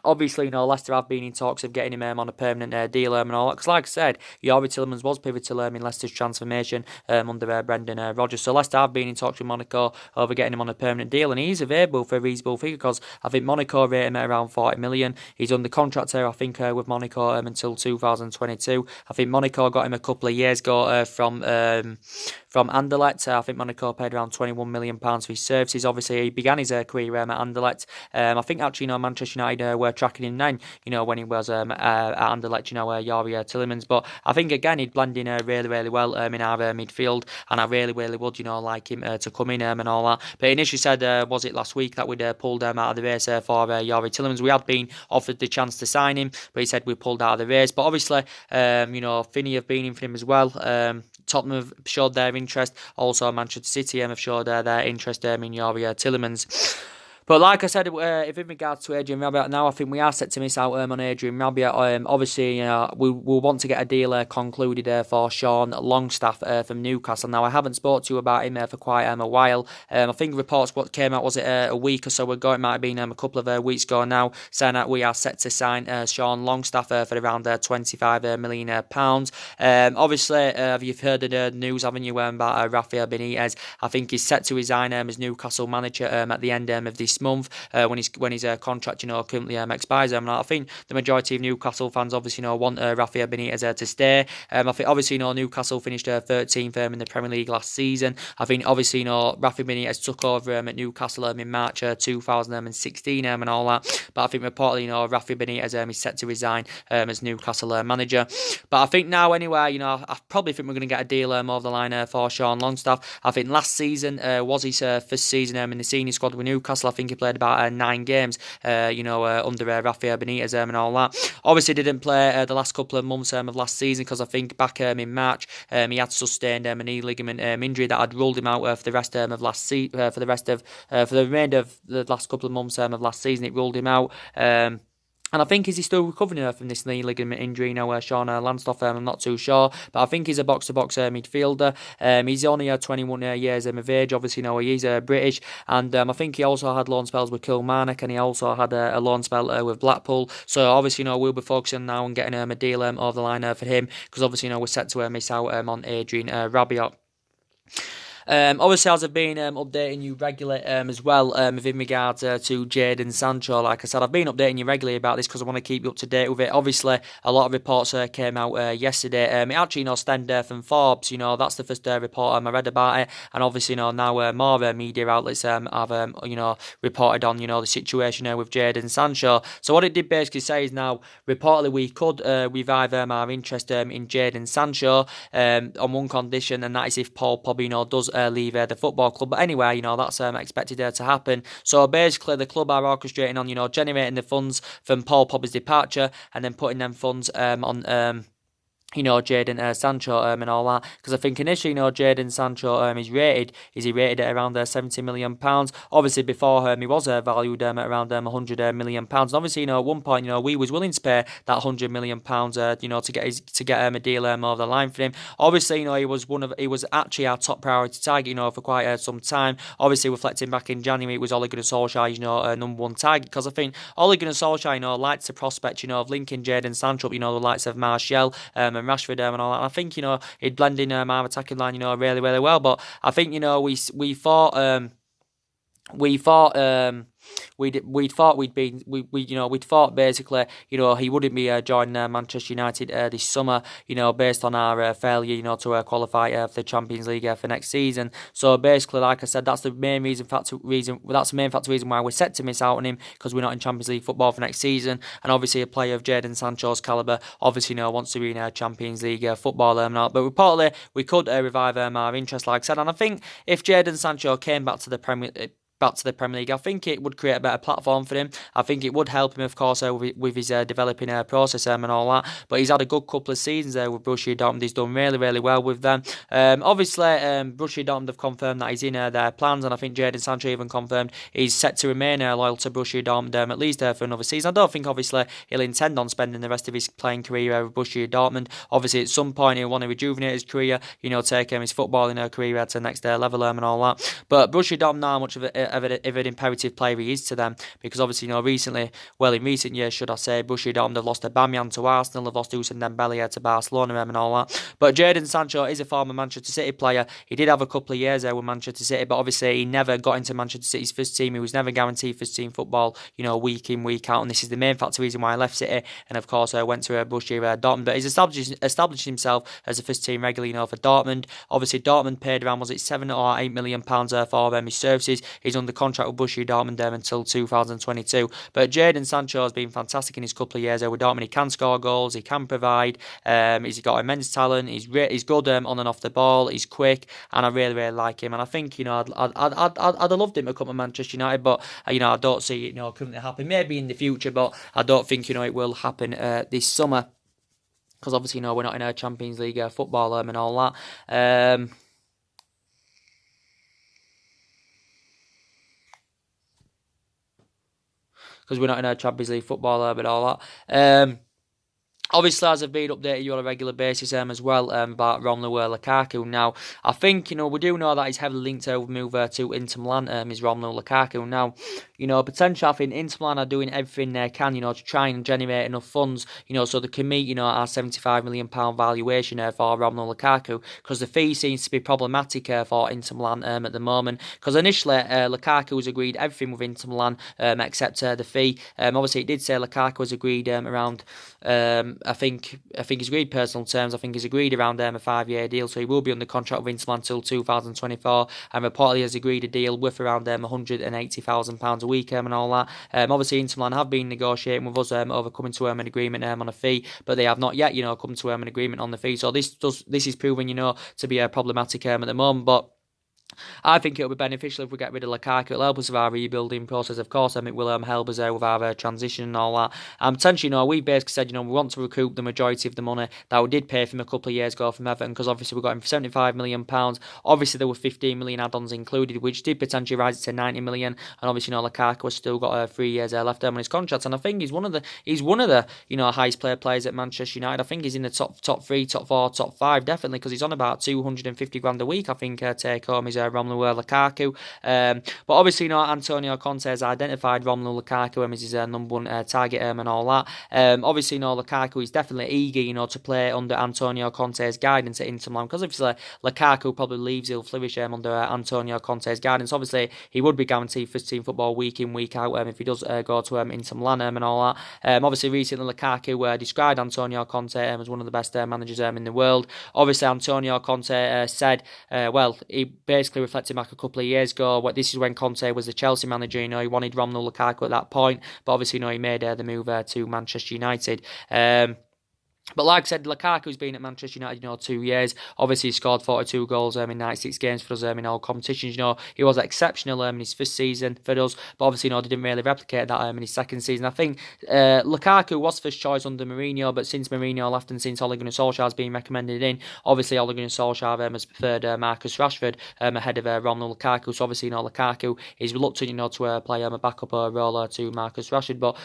Obviously, Leicester have been in talks of getting him on a permanent deal and all that. Because, like I said, Youri Tielemans was pivotal in Leicester's transformation under Brendan Rodgers. So, Leicester have been in talks with Monaco over getting him on a permanent deal. And he's available for a reasonable figure because I think Monaco rate him at around 40 million. He's under contract here, I think, with Monaco until 2022. I think Monaco got him a couple of years ago from Anderlecht. I think Monaco paid around £21 million for his services. Obviously, he began his career at Anderlecht. I think actually, Manchester United were tracking him then, when he was at Anderlecht, Youri Tielemans. But I think again he'd blend in really, really well in our midfield, and I really, really would, like him to come in and all that. But initially said, was it last week that we'd pulled him out of the race for Youri Tielemans? We had been offered the chance to sign him, but he said we pulled out of the race. But obviously, Finney have been in for him as well. Tottenham have showed their interest. Also, Manchester City have showed their interest in Youri Tielemans. But like I said, if in regards to Adrian Rabiot, now I think we are set to miss out on Adrian Rabiot. Obviously, we'll want to get a deal concluded for Sean Longstaff from Newcastle. Now, I haven't spoke to you about him for quite a while. I think reports what came out, was it a week or so ago? It might have been a couple of weeks ago now, saying that we are set to sign Sean Longstaff for around £25 million. Obviously, you've heard the news, haven't you, about Rafael Benitez? I think he's set to resign as Newcastle manager at the end of this month when his contract currently expires. I think the majority of Newcastle fans obviously want Rafael Benitez to stay. I think obviously Newcastle finished 13th in the Premier League last season. I think obviously Rafael Benitez took over at Newcastle in March 2016 and all that. But I think reportedly Rafael Benitez is set to resign as Newcastle manager. But I think now anyway, I probably think we're going to get a deal over the line for Sean Longstaff. I think last season was his first season in the senior squad with Newcastle. I think he played about 9 games, under Rafael Benitez and all that. Obviously, didn't play the last couple of months of last season because I think back in March he had sustained a knee ligament injury that had ruled him out for the rest of last season. For the remainder of the last couple of months of last season, it ruled him out. And I think, is he still recovering from this knee ligament injury now, Sean Longstaff? I'm not too sure. But I think he's a box-to-box midfielder. He's only 21 years of age. Obviously, he's British. And I think he also had loan spells with Kilmarnock, and he also had a loan spell with Blackpool. So obviously, we'll be focusing now on getting a deal over the line for him, because obviously, we're set to miss out on Adrian Rabiot. Obviously, as I've been updating you regularly as well within regards to Jadon Sancho, like I said, I've been updating you regularly about this because I want to keep you up to date with it. Obviously, a lot of reports came out yesterday. It actually, stemmed from Forbes. That's the first report I read about it, and obviously, now more media outlets have reported on the situation with Jadon Sancho. So what it did basically say is now reportedly we could revive our interest in Jadon Sancho on one condition, and that is if Paul Pogba does leave the football club. But anyway, that's expected to happen. So basically, the club are orchestrating on generating the funds from Paul Pogba's departure and then putting them funds on Jadon Sancho and all that, because I think initially Jadon Sancho is he rated at around £70 million. Obviously before he was valued at around £100 million, and obviously at one point we was willing to pay that £100 million to get a deal over the line for him. Obviously he was actually our top priority target for quite some time. Obviously reflecting back in January, it was Ole Gunnar Solskjaer's number one target, because I think Ole Gunnar Solskjaer likes the prospect of linking Jadon Sancho up the likes of Martial and Rashford and all that. And I think he'd blend in our attacking line really, really well. But I think we thought basically he wouldn't be joining Manchester United this summer based on our failure to qualify for the Champions League for next season. So basically, like I said, that's the main factor reason why we're set to miss out on him, because we're not in Champions League football for next season. And obviously a player of Jadon Sancho's calibre obviously wants to be in Champions League football but reportedly we could revive our interest, like I said. And I think if Jadon Sancho came back to the Premier League, I think it would create a better platform for him. I think it would help him, of course, with his developing process and all that. But he's had a good couple of seasons there with Borussia Dortmund. He's done really, really well with them. Obviously, Borussia Dortmund have confirmed that he's in their plans, and I think Jadon Sancho even confirmed he's set to remain loyal to Borussia Dortmund at least for another season. I don't think, obviously, he'll intend on spending the rest of his playing career with Borussia Dortmund. Obviously, at some point, he'll want to rejuvenate his career, take his footballing career to the next level and all that. But Borussia Dortmund are much of an imperative player he is to them, because obviously recently, well, in recent years should I say, Borussia Dortmund have lost Aubameyang to Arsenal, have lost Ousmane Dembele to Barcelona and all that. But Jadon Sancho is a former Manchester City player. He did have a couple of years there with Manchester City, but obviously he never got into Manchester City's first team. He was never guaranteed first team football week in, week out, and this is the main factor reason why I left City and of course went to Borussia Dortmund. But he's established himself as a first team regular for Dortmund. Obviously Dortmund paid around, was it £7 or £8 million for his services. He's under contract with Borussia Dortmund until 2022. But Jadon Sancho has been fantastic in his couple of years with Dortmund. He can score goals, he can provide, he's got immense talent, he's good on and off the ball, he's quick, and I really, really like him. And I think I'd have loved him to come to Manchester United, but I don't see it currently happen. Maybe in the future, but I don't think it will happen this summer, because obviously we're not in a Champions League football and all that. Because we're not in a Champions League football but all that. Obviously, as I've been updating you on a regular basis as well about Romelu Lukaku. Now, I think, we do know that he's heavily linked to move to Inter Milan, is Romelu Lukaku. Now, potentially I think Inter Milan are doing everything they can, to try and generate enough funds, so they can meet, our £75 million valuation for Romelu Lukaku, because the fee seems to be problematic for Inter Milan at the moment, because initially Lukaku was agreed everything with Inter Milan except the fee. Obviously, it did say Lukaku was agreed around... I think he's agreed personal terms. I think he's agreed around a 5-year deal, so he will be under contract with Inter Milan until 2024. And reportedly has agreed a deal with around £180,000 a week and all that. Obviously, Inter Milan have been negotiating with us over coming to an agreement on a fee, but they have not yet, come to an agreement on the fee. So this is proving, to be problematic at the moment, but I think it'll be beneficial if we get rid of Lukaku. It'll help us with our rebuilding process, of course, and it will help us with our transition and all that. Potentially, we basically said, we want to recoup the majority of the money that we did pay for him a couple of years ago from Everton, because obviously we got him for £75 million. Obviously, there were 15 million add-ons included, which did potentially rise it to 90 million. And obviously, Lukaku has still got 3 years left on his contract, and I think he's one of the highest paid players at Manchester United. I think he's in the top 3, top 4, top 5, definitely, because he's on about 250 grand a week. I think take home his Romelu Lukaku. But obviously, Antonio Conte has identified Romelu Lukaku as his number one target and all that. Obviously, Lukaku is definitely eager, to play under Antonio Conte's guidance at Inter Milan, because obviously Lukaku probably leaves, he'll flourish under Antonio Conte's guidance. Obviously, he would be guaranteed first team football week in, week out if he does go to Inter Milan and all that. Obviously, recently Lukaku described Antonio Conte as one of the best managers in the world. Obviously, Antonio Conte said, he basically reflected back a couple of years ago. This is when Conte was the Chelsea manager. He wanted Romelu Lukaku at that point, but obviously, he made the move to Manchester United. But like I said, Lukaku's been at Manchester United, 2 years. Obviously, he scored 42 goals in 96 games for us in all competitions. He was exceptional in his first season for us, but obviously, didn't really replicate that in his second season. I think Lukaku was first choice under Mourinho, but since Mourinho left and since Ole Gunnar Solskjaer has been recommended in, obviously, Ole Gunnar Solskjaer has preferred Marcus Rashford ahead of Romelu Lukaku. So obviously, Lukaku is reluctant, to play a backup role to Marcus Rashford. But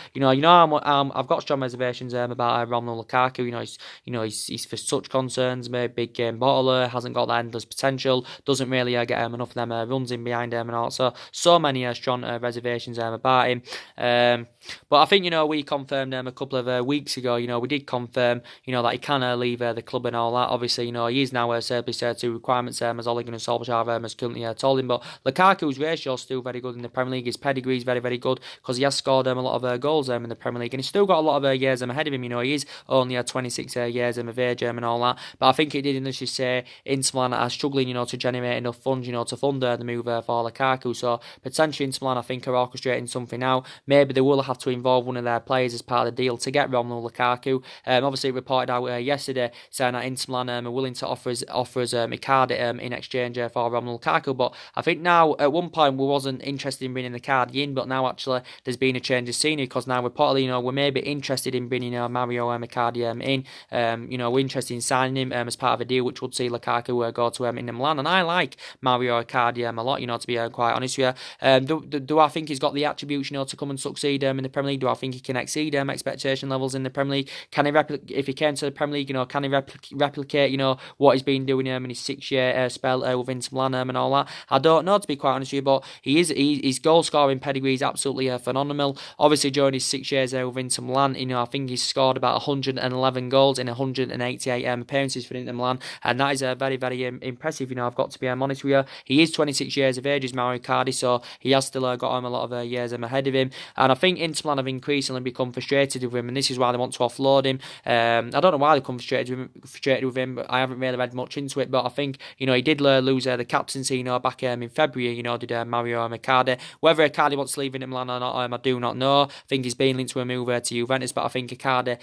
I've got strong reservations about Romelu Lukaku. He's for such concerns, maybe big game bottler, hasn't got that endless potential, doesn't really get enough of them runs in behind him, and also so many strong reservations about him. But I think we confirmed a couple of weeks ago. We did confirm that he can leave the club and all that. Obviously, he is now certainly said to requirements as Ole Gunnar Solskjaer has currently told him. But Lukaku's ratio is still very good in the Premier League. His pedigree is very, very good because he has scored a lot of goals in the Premier League, and he's still got a lot of years ahead of him. He is only 26 years of age and all that. But I think it did initially say Inter Milan are struggling, to generate enough funds, to fund the move for Lukaku. So potentially Inter Milan, I think, are orchestrating something now. Maybe they will have to involve one of their players as part of the deal to get Romelu Lukaku. Obviously, it reported out yesterday saying that Inter Milan are willing to offer us Icardi in exchange for Romelu Lukaku. But I think now, at one point, we wasn't interested in bringing Icardi in, but now actually there's been a change of scenery because now reportedly, we're maybe interested in bringing Mario Icardi in. We're interested in signing him as part of a deal which would see Lukaku go to Inter Milan. And I like Mario Icardi a lot, to be quite honest with you. Do I think he's got the attributes, to come and succeed in the Premier League? Do I think he can exceed expectation levels in the Premier League? Can he if he came to the Premier League, can he replicate, what he's been doing in his 6-year spell with Inter Milan and all that? I don't know, to be quite honest with you, but his goal scoring pedigree is absolutely phenomenal. Obviously, during his 6 years with Inter Milan, I think he's scored about 111 goals in 188 appearances for Inter Milan, and that is very, very impressive. I've got to be honest with you. He is 26 years of age, is Mario Icardi, so he has still got him a lot of years ahead of him. And I think Inter Milan have increasingly become frustrated with him, and this is why they want to offload him. I don't know why they're frustrated with him, but I haven't really read much into it. But I think he did lose the captaincy back in February. Did Mario Icardi. Whether Icardi wants to leave Inter Milan or not, I do not know. I think he's been linked to a move to Juventus, but I think Inter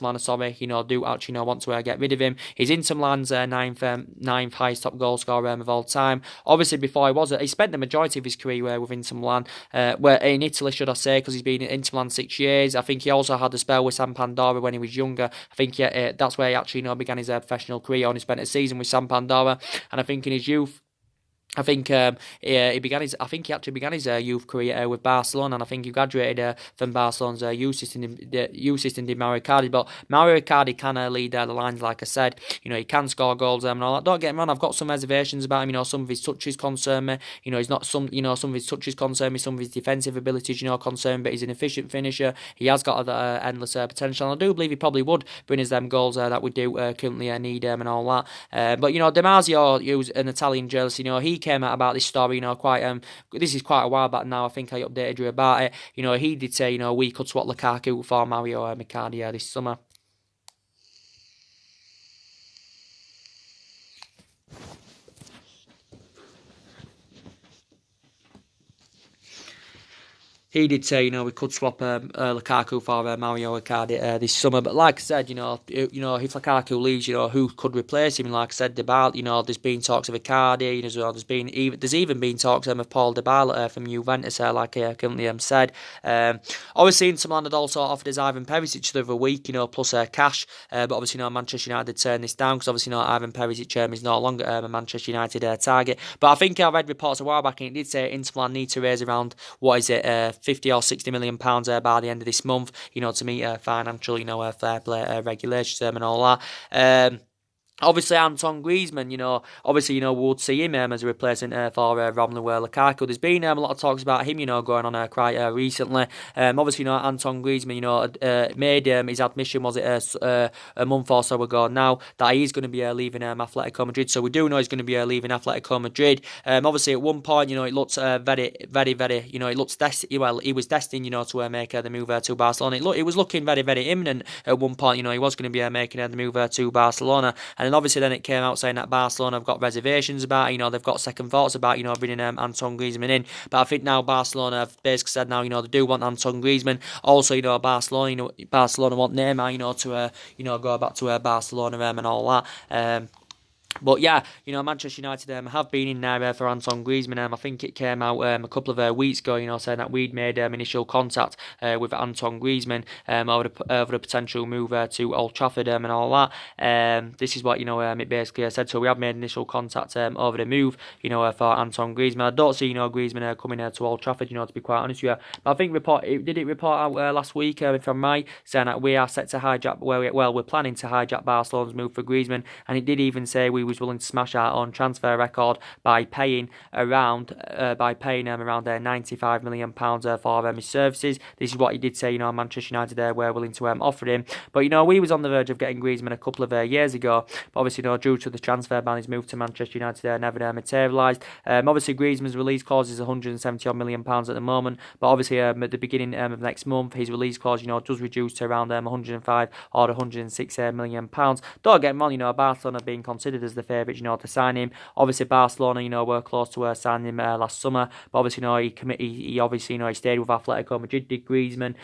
Milan, do actually want to get rid of him. He's Inter Milan's ninth highest top goal scorer of all time. Obviously, before he spent the majority of his career with Inter Milan, where in Italy, should I say, because he's been at Inter Milan 6 years. I think he also had a spell with Sampdoria when he was younger. I think that's where he actually began his professional career. Only spent a season with Sampdoria, and I think in his youth, I think he actually began his youth career with Barcelona, and I think he graduated from Barcelona's youth system, did Mario Icardi. But Mario Icardi can lead the lines, like I said. He can score goals and all that. Don't get me wrong, I've got some reservations about him. Some of his touches concern me. He's not some of his touches concern me. Some of his defensive abilities, concern me. But he's an efficient finisher. He has got endless potential, and I do believe he probably would bring us them goals that we do currently need and all that. But Damasio, who's an Italian journalist, he came out about this story, this is quite a while back now. I think I updated you about it. He did say, we could swap Lukaku for Mario Icardi this summer. He did say, we could swap Lukaku for Mario Icardi this summer. But like I said, if Lukaku leaves, who could replace him? Like I said, Dybala, there's been talks of Icardi as well. There's even been talks of Paul Dybala from Juventus, like I currently said. Obviously, Inter Milan had also offered us Ivan Perisic the other week, plus cash. But obviously, Manchester United turned this down because obviously, Ivan Perisic is no longer a Manchester United target. But I think I read reports a while back, and it did say Inter Milan need to raise around, 50 or 60 million pounds by the end of this month, to meet financial, fair play regulations and all that. Obviously, Anton Griezmann, obviously, we would see him as a replacement for Romelu Lukaku. There's been a lot of talks about him, going on quite recently. Obviously, Anton Griezmann, made his admission, was it a month or so ago now, that he's going to be leaving Atletico Madrid. So we do know he's going to be leaving Atletico Madrid. Obviously, at one point, it looks very, very, very, it looks he was destined, to make the move to Barcelona. It was looking very, very imminent at one point. He was going to be making the move to Barcelona. And then obviously then it came out saying that Barcelona have got reservations about it, they've got second thoughts about, bringing Anton Griezmann in. But I think now Barcelona have basically said now, they do want Anton Griezmann. Also, Barcelona want Neymar, to go back to Barcelona and all that. But yeah, Manchester United have been in there for Anton Griezmann. I think it came out a couple of weeks ago, saying that we'd made initial contact with Anton Griezmann over the potential move to Old Trafford and all that. This is what it basically said. So we have made initial contact over the move, for Anton Griezmann. I don't see Griezmann coming to Old Trafford, to be quite honest with you. But I think it report out last week, if I'm right, saying that we are set to hijack. We're planning to hijack Barcelona's move for Griezmann, and it did even say we was willing to smash our own transfer record by paying around £95 million for his services. This is what he did say. Manchester United were willing to offer him. But we was on the verge of getting Griezmann a couple of years ago. But obviously, due to the transfer ban, his move to Manchester United never materialised. Obviously, Griezmann's release clause is £170 million at the moment. But obviously, at the beginning of next month, his release clause, does reduce to around 105 or 106 million pounds. Don't get me wrong, Barcelona being considered as the favourite, to sign him. Obviously, Barcelona, were close to signing him last summer. But obviously, he obviously, he stayed with Atletico Madrid, did Griezmann.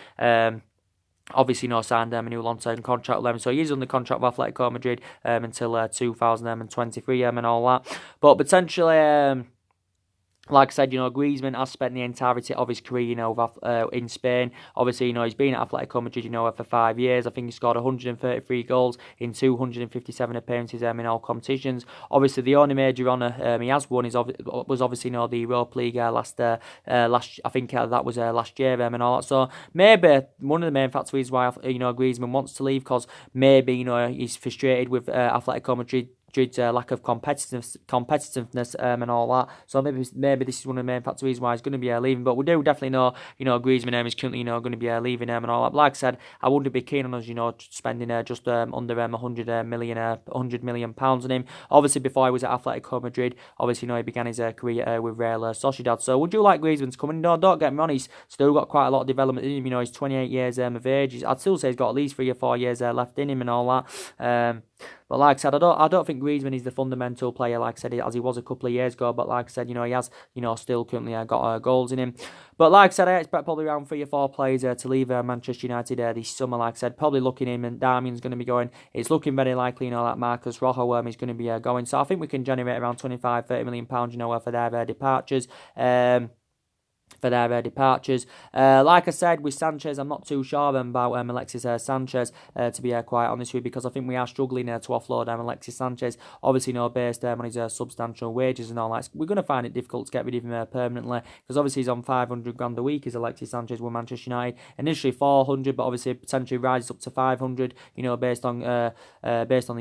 Obviously, signed a new long-term contract with them. So he is under contract with Atletico Madrid until 2023 and all that. But potentially, like I said, Griezmann has spent the entirety of his career, in Spain. Obviously, he's been at Atletico Madrid, for 5 years. I think he scored 133 goals in 257 appearances in all competitions. Obviously, the only major honour he has won was obviously, the Europa League last. I think that was last year and all that. So maybe one of the main factors why Griezmann wants to leave, because maybe he's frustrated with Atletico Madrid lack of competitiveness and all that. So maybe this is one of the main factors why he's going to be leaving. But we do definitely know Griezmann is currently going to be leaving and all that. But like I said, I wouldn't be keen on us spending just under 100 million pounds on him. Obviously, before he was at Atletico Madrid, obviously he began his career with Real Sociedad. So would you like Griezmann to come in? No, don't get me wrong, he's still got quite a lot of development in him. He's 28 years of age. I'd still say he's got at least 3 or 4 years left in him and all that. But like I said, I don't think Griezmann is the fundamental player, like I said, as he was a couple of years ago. But like I said, he has, still currently got goals in him. But like I said, I expect probably around 3 or 4 players to leave Manchester United this summer. Like I said, probably looking in, and Darmian's going to be going. It's looking very likely, that Marcus Rojo is going to be going. So I think we can generate around £25-30 million, for their departures. Like I said, with Sanchez, I'm not too sure about Alexis Sanchez, to be quite honest with you, because I think we are struggling to offload Alexis Sanchez, obviously based on his substantial wages and all that. We're going to find it difficult to get rid of him permanently, because obviously he's on 500 grand a week as Alexis Sanchez with Manchester United. Initially 400, but obviously potentially rises up to 500, based on the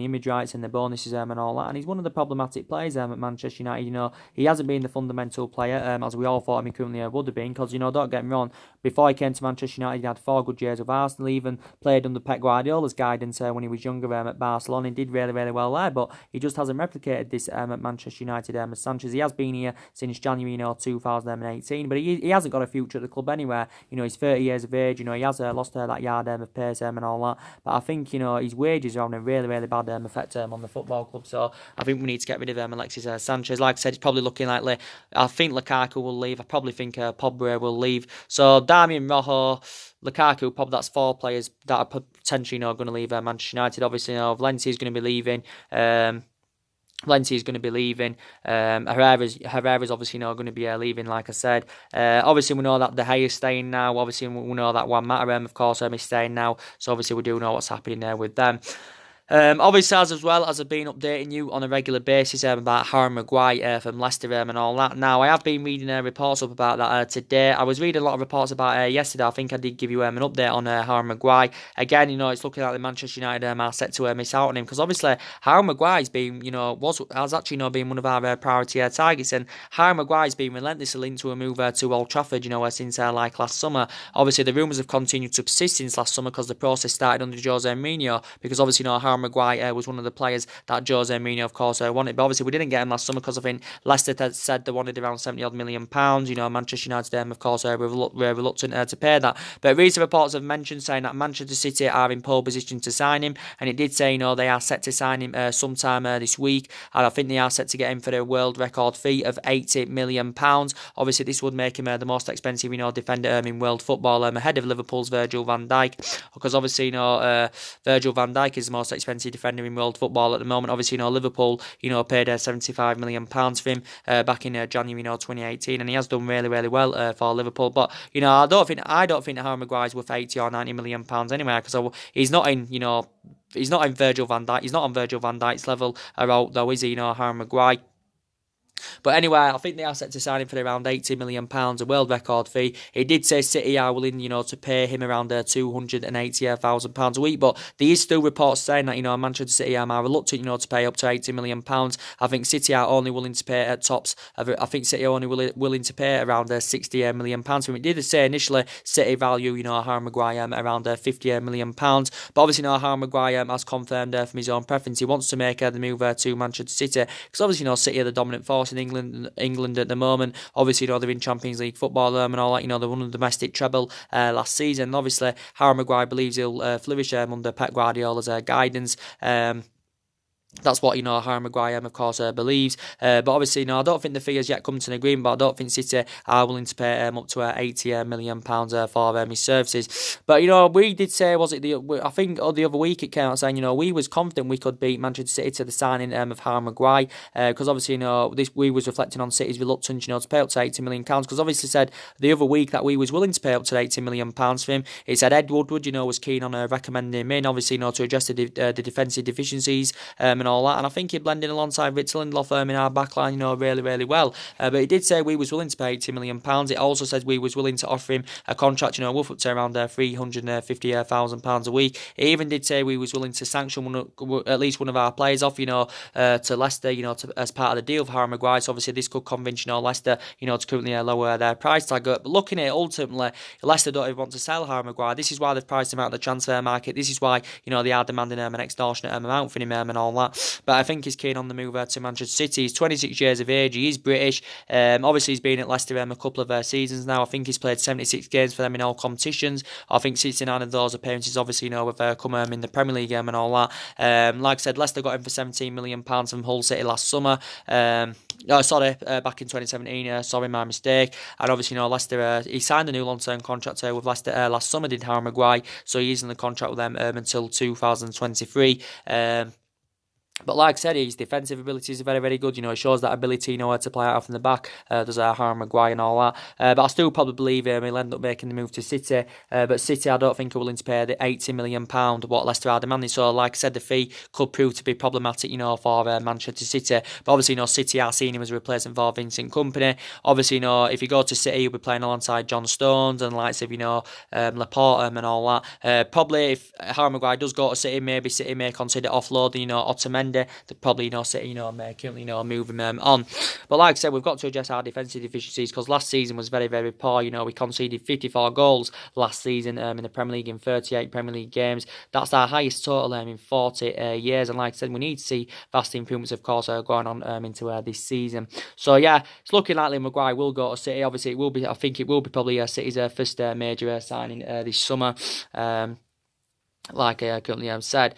image rights and the bonuses and all that. And he's one of the problematic players at Manchester United. He hasn't been the fundamental player as we all thought he currently would have been, because don't get me wrong, before he came to Manchester United, he had 4 good years with Arsenal, even played under Pep Guardiola's guidance when he was younger at Barcelona. He did really, really well there, but he just hasn't replicated this at Manchester United as Sanchez. He has been here since January 2018, but he hasn't got a future at the club anywhere. He's 30 years of age, he has lost that yard of pace and all that, but I think his wages are having a really, really bad effect on the football club. So I think we need to get rid of Alexis Sanchez. Like I said, it's probably looking likely. I think Lukaku will leave. I probably think Pogba will leave. So Darmian, Rojo, Lukaku, probably that's 4 players that are potentially going to leave Manchester United. Obviously, Valencia is going to be leaving. Herrera's obviously going to be leaving, like I said. Obviously, we know that De Gea is staying now. Obviously, we know that Juan Mata, of course, is staying now. So obviously, we do know what's happening there with them. Obviously, as well as I've been updating you on a regular basis about Harry Maguire from Leicester and all that. Now, I have been reading reports up about that today. I was reading a lot of reports about yesterday. I think I did give you an update on Harry Maguire. Again, it's looking like the Manchester United are set to miss out on him because obviously Harry Maguire's been, has actually been one of our priority targets, and Harry Maguire's been relentlessly linked to a move to Old Trafford. Since like last summer. Obviously, the rumours have continued to persist since last summer because the process started under Jose Mourinho. Because obviously, Harry Maguire was one of the players that Jose Mourinho, of course, wanted. But obviously, we didn't get him last summer because I think Leicester said they wanted around £70 million. Manchester United, of course, were reluctant to pay that. But recent reports have mentioned saying that Manchester City are in pole position to sign him, and it did say they are set to sign him sometime this week, and I think they are set to get him for a world record fee of £80 million. Obviously, this would make him the most expensive, defender in world football, ahead of Liverpool's Virgil van Dijk, because obviously, Virgil van Dijk is the most expensive defender in world football at the moment. Obviously, Liverpool, paid £75 million for him back in January, 2018, and he has done really, really well for Liverpool. But I don't think Harry Maguire's worth £80 or £90 million anyway, because he's not in, he's not in Virgil van Dijk. He's not on Virgil van Dijk's level, though, is he? Harry Maguire. But anyway, I think they are set to sign him for around £80 million, a world record fee. He did say City are willing, to pay him around £280,000 a week. But there is still reports saying that, Manchester City are reluctant, to pay up to £80 million. I think City are only willing to pay at tops. I think City are only willing to pay around £60 million for him. It did say initially City value, Harry Maguire around £50 million. But obviously, Harry Maguire has confirmed from his own preference he wants to make the move to Manchester City, because obviously, City are the dominant force in England at the moment. Obviously, they're in Champions League football and all that. They won the domestic treble last season. Obviously, Harry Maguire believes he'll flourish under Pep Guardiola's guidance. That's what, Harry Maguire, of course, believes. But obviously, I don't think the figures yet come to an agreement, but I don't think City are willing to pay up to £80 million for his services. But, we did say, I think the other week it came out saying, we was confident we could beat Manchester City to the signing of Harry Maguire, because obviously, we was reflecting on City's reluctance, to pay up to £80 million, because obviously said the other week that we was willing to pay up to £80 million for him. It said Ed Woodward, was keen on recommending him in, obviously, to address the defensive deficiencies, and all that, and I think he blended alongside Victor Lindelof in our backline, really, really well. But he did say we was willing to pay £80 million. It also says we was willing to offer him a contract, worth up to around £350,000 a week. It even did say we was willing to sanction at least one of our players off, to Leicester, as part of the deal for Harry Maguire. So obviously this could convince, Leicester, to currently lower their price tag. But looking at it, ultimately, Leicester don't even want to sell Harry Maguire. This is why they've priced him out of the transfer market. This is why, they are demanding an extortionate amount for him and all that. But I think he's keen on the move to Manchester City. He's 26 years of age. He is British. Obviously, he's been at Leicester a couple of seasons now. I think he's played 76 games for them in all competitions. I think 69 of those appearances, obviously, have come in the Premier League and all that. Like I said, Leicester got him for £17 million from Hull City last summer. Back in 2017. Sorry, my mistake. And obviously, Leicester, he signed a new long-term contract with Leicester last summer, did Harry Maguire. So he's in the contract with them until 2023. But like I said, his defensive abilities are very, very good. He shows that ability, to play out from the back. Does Harry Maguire and all that. But I still probably believe he'll end up making the move to City. But City, I don't think are willing to pay the £80 million what Leicester are demanding. So, like I said, the fee could prove to be problematic, for Manchester City. But obviously, City are seeing him as a replacement for Vincent Kompany. Obviously, if you go to City, he'll be playing alongside John Stones and likes of, Laporte and all that. Probably if Harry Maguire does go to City, maybe City may consider offloading, Otamendi. They probably, City, may currently, move him on. But like I said, we've got to address our defensive deficiencies, because last season was very, very poor. We conceded 54 goals last season in the Premier League in 38 Premier League games. That's our highest total in 40 years. And like I said, we need to see vast improvements, of course, going on into this season. So yeah, it's looking likely Maguire will go to City. Obviously, I think it will be probably City's first major signing this summer, like I currently said.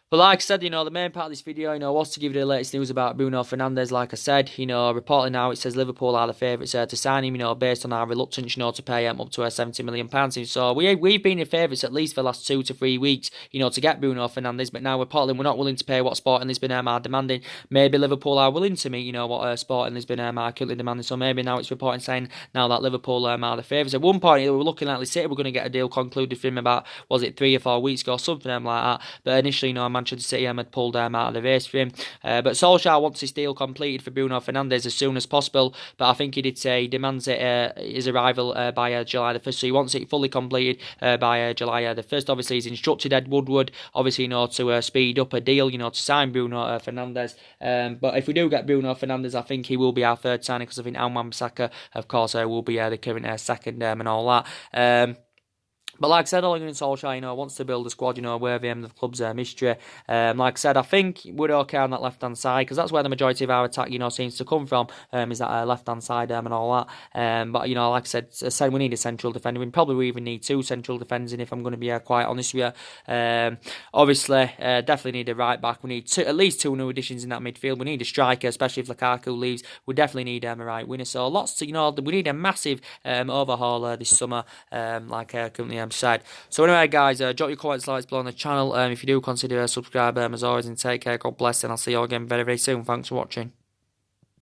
But like I said, the main part of this video, was to give you the latest news about Bruno Fernandes. Like I said, reporting now, it says Liverpool are the favourites to sign him, based on our reluctance, to pay up to £70 million. So we've been the favourites at least for the last 2 to 3 weeks, to get Bruno Fernandes. But now we're not willing to pay what Sporting Lisbon are demanding. Maybe Liverpool are willing to meet, what Sporting Lisbon are currently demanding. So maybe now it's reporting saying now that Liverpool are the favourites. At one point, we were looking at City, we're going to get a deal concluded for him about, was it 3 or 4 weeks ago, something like that. But initially, Manchester Manchester City had pulled out of the race for him. But Solskjaer wants his deal completed for Bruno Fernandes as soon as possible. But I think he did say he demands it his arrival by July the 1st. So he wants it fully completed by July the 1st. Obviously, he's instructed Ed Woodward, obviously, to speed up a deal, to sign Bruno Fernandes. But if we do get Bruno Fernandes, I think he will be our third signing, because I think Wan-Bissaka, of course, will be the current second and all that. But like I said, Ole Gunnar Solskjaer, wants to build a squad, worthy of the club's history. Like I said, I think we're okay on that left-hand side, because that's where the majority of our attack, seems to come from, is that left-hand side and all that. But, like I said, we need a central defender. We probably even need two central defenders, if I'm going to be quite honest with you. Obviously, definitely need a right-back. We need at least two new additions in that midfield. We need a striker, especially if Lukaku leaves. We definitely need a right winger. So lots to, we need a massive overhaul this summer, currently side. So anyway, guys, drop your comments, likes below on the channel. If you do, consider subscribing as always, and take care. God bless, and I'll see you all again very, very soon. Thanks for watching.